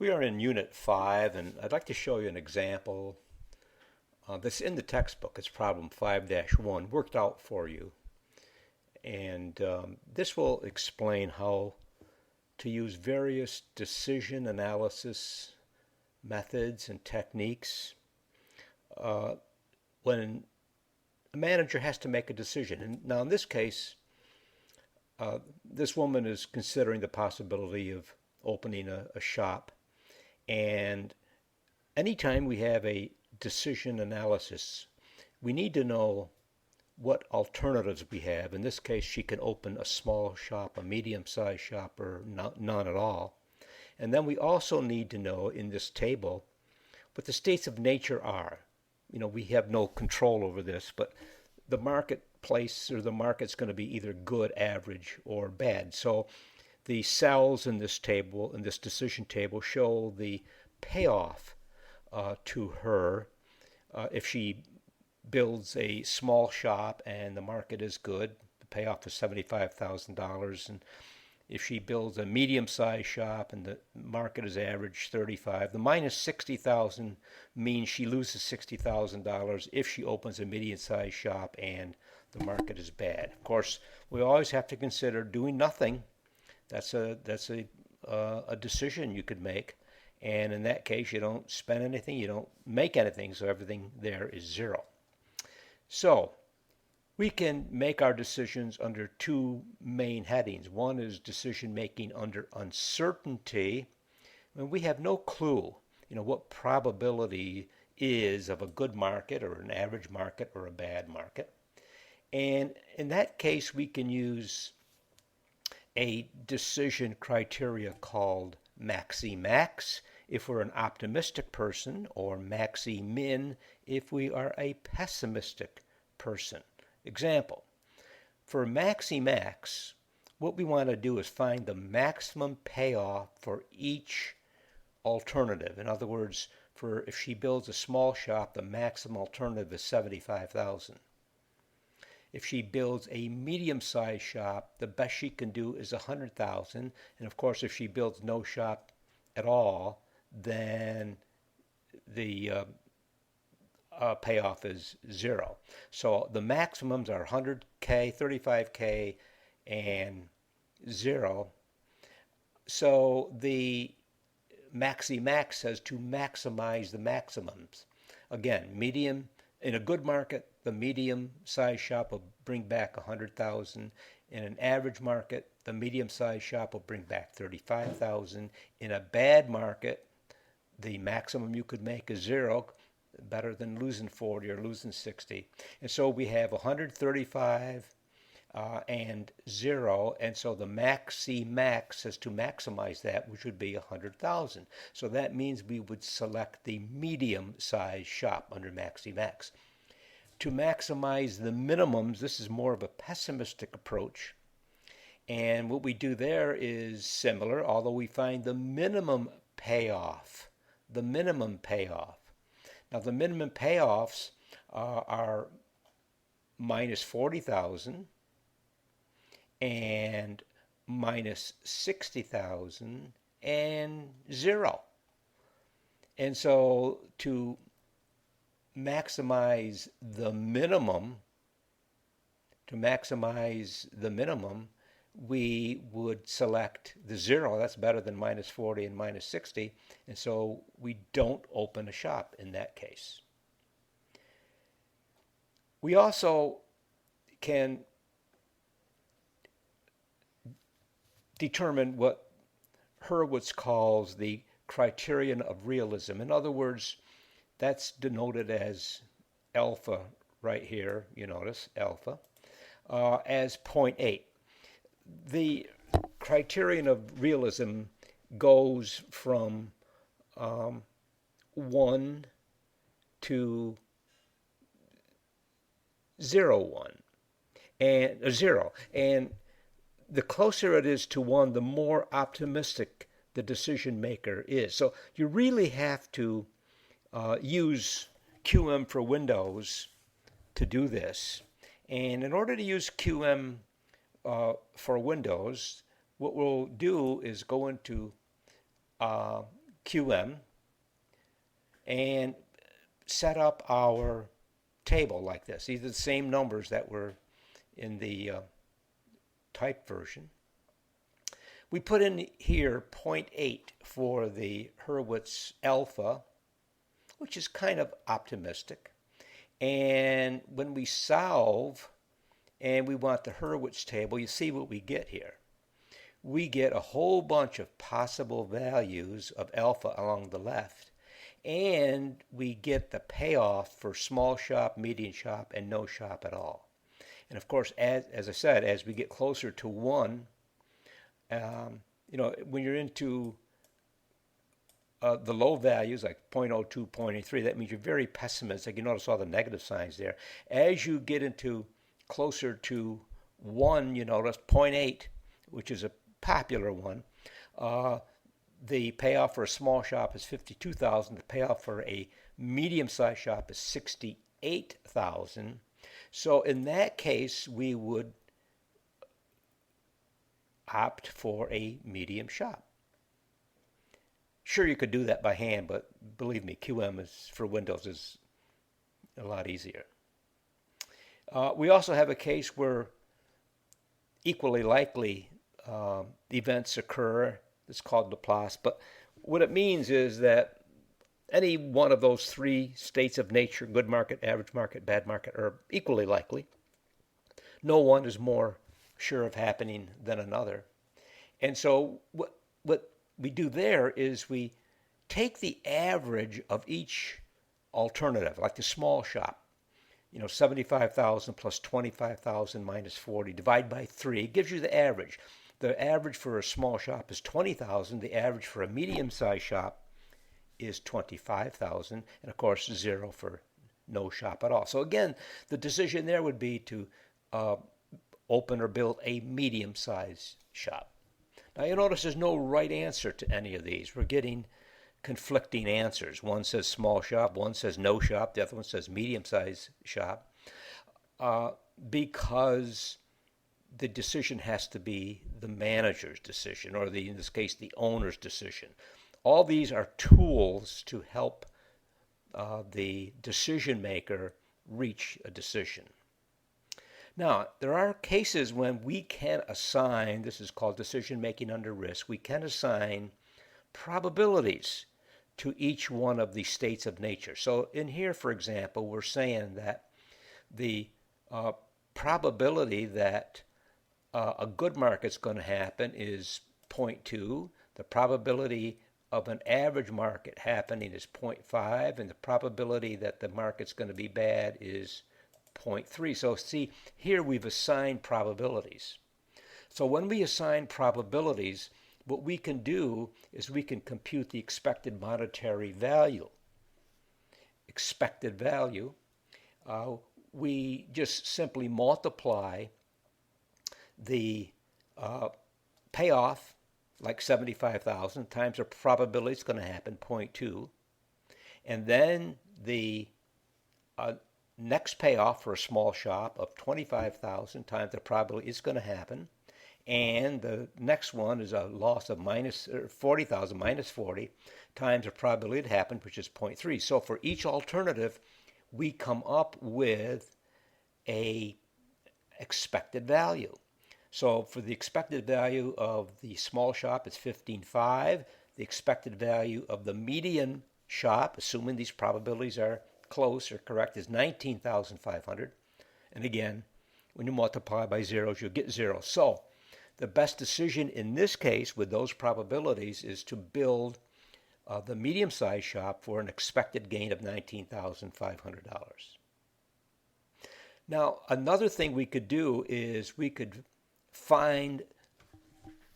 We are in Unit 5, and I'd like to show you an example that's in the textbook. It's problem 5-1, worked out for you. And this will explain how to use various decision analysis methods and techniques when a manager has to make a decision. And now, in this case, this woman is considering the possibility of opening a shop. And anytime we have a decision analysis, we need to know what alternatives we have. In this case, she can open a small shop, a medium-sized shop, or none at all. And then we also need to know in this table what the states of nature are. We have no control over this, but the marketplace or the market's going to be either good, average, or bad. So the cells in this table, in this decision table, show the payoff to her if she builds a small shop and the market is good. The payoff is $75,000. And if she builds a medium-sized shop and the market is average, 35, the minus 60,000 means she loses $60,000 if she opens a medium-sized shop and the market is bad. Of course, we always have to consider doing nothing. That's a decision you could make, and in that case, you don't spend anything, you don't make anything, so everything there is zero. So we can make our decisions under two main headings. One is decision making under uncertainty, and we have no clue, what probability is of a good market or an average market or a bad market. And in that case, we can use a decision criteria called maxi-max if we're an optimistic person, or maxi-min if we are a pessimistic person. Example, for maxi-max, what we want to do is find the maximum payoff for each alternative. In other words, if she builds a small shop, the maximum alternative is $75,000. If she builds a medium-sized shop, the best she can do is $100,000. And of course, if she builds no shop at all, then the payoff is zero. So the maximums are 100K, 35K, and zero. So the maxi-max says to maximize the maximums. Again, medium. In a good market, the medium-sized shop will bring back $100,000. In an average market, the medium-sized shop will bring back $35,000. In a bad market, the maximum you could make is zero, better than losing 40 or losing 60. And so we have 135 and zero, and so the maxi-max says to maximize that, which would be 100,000. So that means we would select the medium-sized shop under maxi-max. To maximize the minimums, this is more of a pessimistic approach. And what we do there is similar, although we find the minimum payoff. The minimum payoff. Now the minimum payoffs are minus 40,000 and minus 60,000 and zero. And so to maximize the minimum, we would select the zero. That's better than minus 40 and minus 60. And so we don't open a shop in that case. We also can determine what Hurwitz calls the criterion of realism. In other words, that's denoted as alpha right here, you notice, alpha, as 0.8. The criterion of realism goes from 1 to 0, and 0. And the closer it is to 1, the more optimistic the decision maker is. So you really have to use QM for Windows to do this. And in order to use QM for Windows, what we'll do is go into QM and set up our table like this. These are the same numbers that were in the typed version. We put in here 0.8 for the Hurwitz alpha, which is kind of optimistic. And when we solve and we want the Hurwitz table, you see what we get here. We get a whole bunch of possible values of alpha along the left, and we get the payoff for small shop, medium shop, and no shop at all. And of course, as I said, as we get closer to 1, when you're into the low values like 0.02, 0.83, that means you're very pessimistic. You notice all the negative signs there. As you get into closer to 1, you notice 0.8, which is a popular one. The payoff for a small shop is 52,000. The payoff for a medium-sized shop is 68,000. So in that case, we would opt for a medium shop. Sure, you could do that by hand, but believe me, QM is for Windows is a lot easier. We also have a case where equally likely events occur. It's called Laplace, but what it means is that any one of those 3 states of nature, good market, average market, bad market, are equally likely. No one is more sure of happening than another. And so what we do there is we take the average of each alternative, like the small shop, 75,000 plus 25,000 minus 40, divide by 3, it gives you the average. The average for a small shop is 20,000. The average for a medium-sized shop is 25,000. And of course, 0 for no shop at all. So again, the decision there would be to open or build a medium-sized shop. Now you notice there's no right answer to any of these. We're getting conflicting answers. One says small shop, one says no shop, the other one says medium-sized shop, because the decision has to be the manager's decision, or in this case, the owner's decision. All these are tools to help the decision maker reach a decision. Now, there are cases when we can assign, this is called decision making under risk, we can assign probabilities to each one of the states of nature. So in here, for example, we're saying that the probability that a good market's going to happen is 0.2. The probability of an average market happening is 0.5, and the probability that the market's going to be bad is 0.3. So see, here we've assigned probabilities. So when we assign probabilities, what we can do is we can compute the expected monetary value. Expected value, we just simply multiply the payoff, like 75,000, times the probability it's going to happen, 0.2. And then the next payoff for a small shop of 25,000 times the probability it's going to happen. And the next one is a loss of 40,000 minus 40 times the probability it happened, which is 0.3. So for each alternative, we come up with a expected value. So for the expected value of the small shop, it's 15.5. The expected value of the median shop, assuming these probabilities are close or correct, is 19,500. And again, when you multiply by zeros, you'll get 0. So the best decision in this case with those probabilities is to build the medium-sized shop for an expected gain of $19,500. Now, another thing we could do is we could find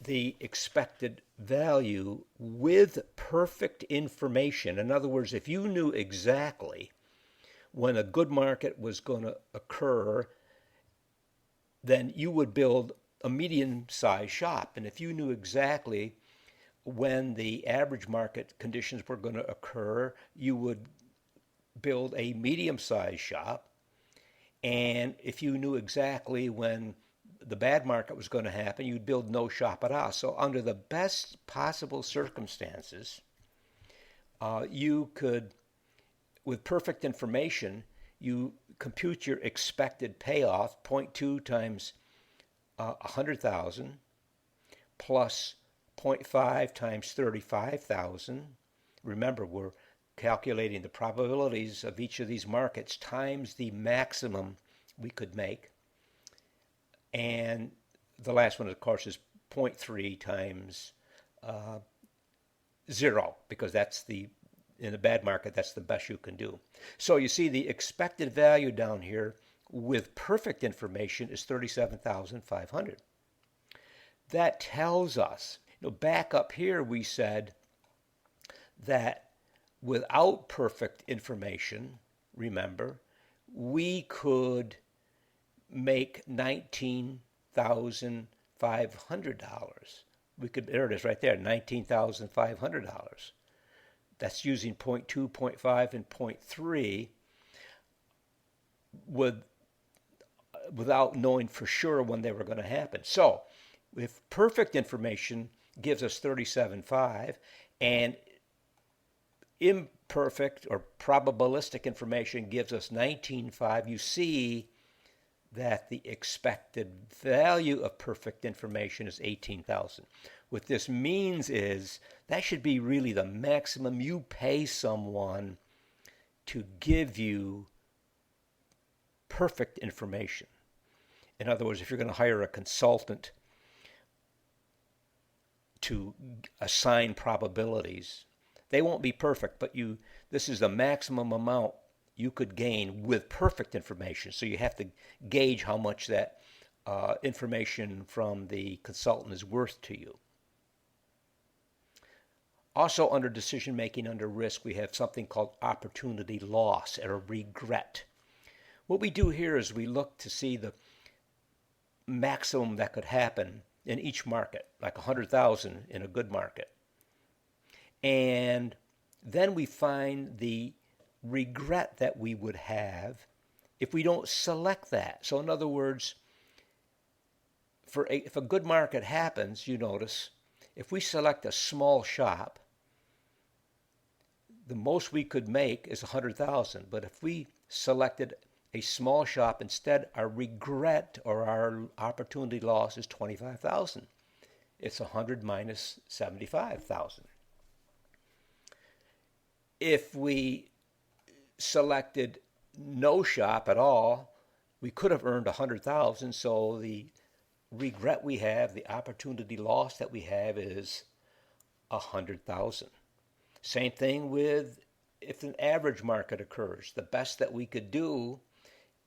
the expected value with perfect information. In other words, if you knew exactly when a good market was going to occur, then you would build a medium-sized shop. And if you knew exactly when the average market conditions were going to occur, you would build a medium-sized shop. And if you knew exactly when the bad market was going to happen, you'd build no shop at all. So under the best possible circumstances, You could, with perfect information, you compute your expected payoff, zero point 0.2 times 100,000 plus 0.5 times 35,000. Remember, we're calculating the probabilities of each of these markets times the maximum we could make. And the last one, of course, is 0.3 times 0, because that's in a bad market, that's the best you can do. So you see the expected value down here with perfect information is 37,500. That tells us, back up here we said that without perfect information, remember, we could make $19,500. There it is right there, $19,500. That's using 0.2, 0.5, and 0.3 without knowing for sure when they were going to happen. So if perfect information gives us 37.5 and imperfect or probabilistic information gives us 19.5, you see that the expected value of perfect information is 18,000. What this means is that should be really the maximum you pay someone to give you perfect information. In other words, if you're going to hire a consultant to assign probabilities, they won't be perfect, but this is the maximum amount you could gain with perfect information. So you have to gauge how much that information from the consultant is worth to you. Also, under decision making under risk, we have something called opportunity loss or regret. What we do here is we look to see the maximum that could happen in each market, like 100,000 in a good market. And then we find the regret that we would have if we don't select that. So in other words, if a good market happens, you notice, if we select a small shop, the most we could make is 100,000. But if we selected a small shop instead, our regret or our opportunity loss is 25,000. It's 100 minus 75,000. If we selected no shop at all, we could have earned 100,000. So the regret we have, the opportunity loss that we have is 100,000. Same thing with if an average market occurs. The best that we could do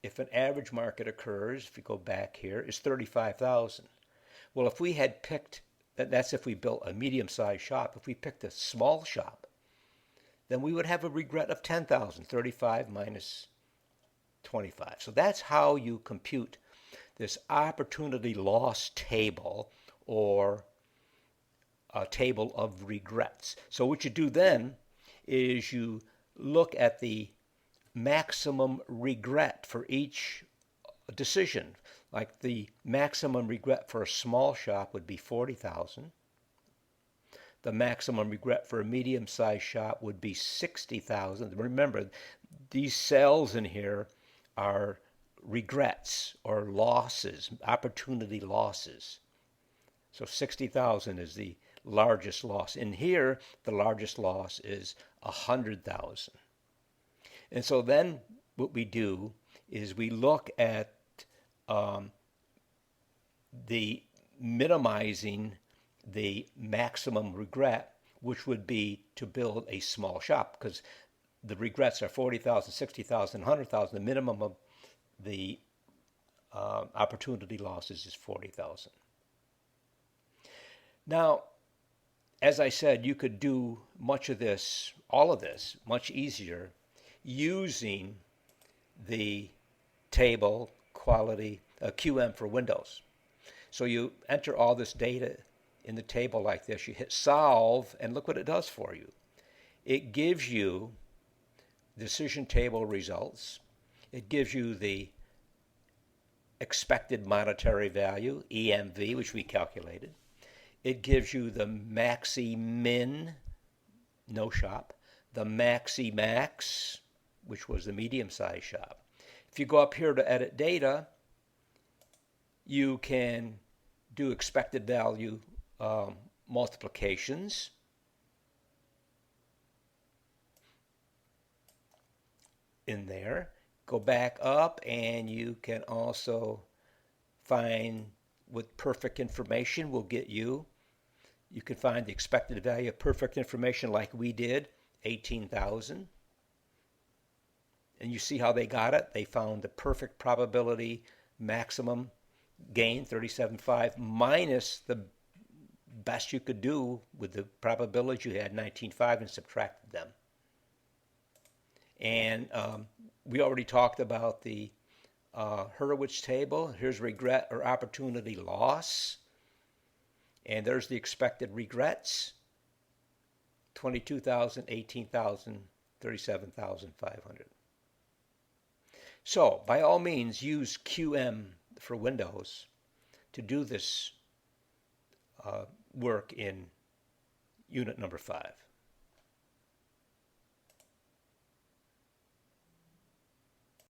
if an average market occurs, if you go back here, is 35,000. Well, if we had picked, that's if we built a medium-sized shop. If we picked a small shop, then we would have a regret of 10,000, 35 minus 25. So that's how you compute this opportunity loss table, or a table of regrets. So what you do then is you look at the maximum regret for each decision. Like the maximum regret for a small shop would be 40,000. The maximum regret for a medium-sized shop would be 60,000. Remember, these cells in here are regrets or losses, opportunity losses. So 60,000 is the largest loss. In here, the largest loss is 100,000. And so then what we do is we look at the minimizing the maximum regret, which would be to build a small shop, because the regrets are 40,000, 60,000, 100,000. The minimum of the opportunity losses is 40,000. Now, as I said, you could do much of this, all of this, much easier using the table quality QM for Windows. So you enter all this data in the table like this, you hit solve, and look what it does for you. It gives you decision table results. It gives you the expected monetary value, EMV, which we calculated. It gives you the maxi min, no shop, the Maxi Max, which was the medium-sized shop. If you go up here to edit data, you can do expected value multiplications. In there. Go back up and you can also find what perfect information will get you. You can find the expected value of perfect information like we did, 18,000. And you see how they got it? They found the perfect probability maximum gain, 37.5, minus the best you could do with the probabilities you had, 19.5, and subtracted them. And we already talked about the Hurwitz table. Here's regret or opportunity loss. And there's the expected regrets. 22,000, 18,000, 37,500. So, by all means, use QM for Windows to do this work in unit number 5.